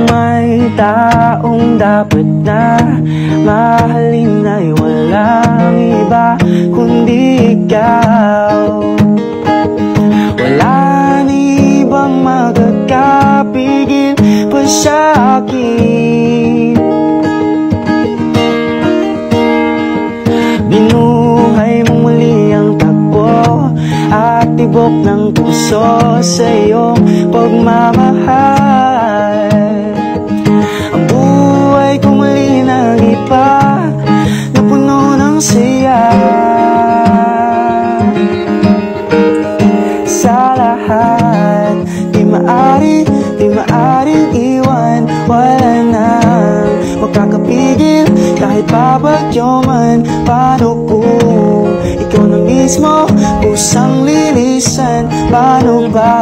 May taong dapat na mahalin ay walang iba kundi ikaw. Wala ni ibang magkakapigil pa sa akin. Binuhay mong muli ang takbo at tibok ng puso sa iyong pagmamahal. Ang buhay ko muli nag-iba na puno ng saya. Sa lahat, di maaring iwan. Wala nang makakapigil kahit babagyo man. Paano kung ikaw na mismo kusang lilisan? Paano ba?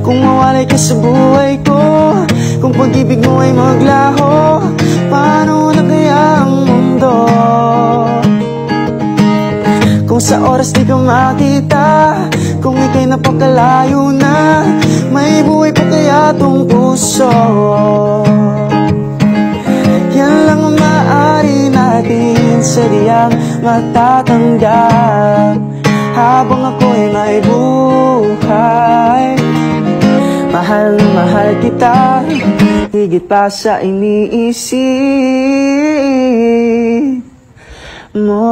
Kung mawalay ka sa buhay ko, kung pag-ibig mo ay maglaho, paano na kaya ang mundo? Kung sa oras di ka makita, kung ika'y napakalayo na, may buhay pa kaya tong puso? Yan lang ang maaari natin sa diyang matatanggap. Habang ako'y may buhay, mahal na mahal kita, higit pa sa iniisip mo.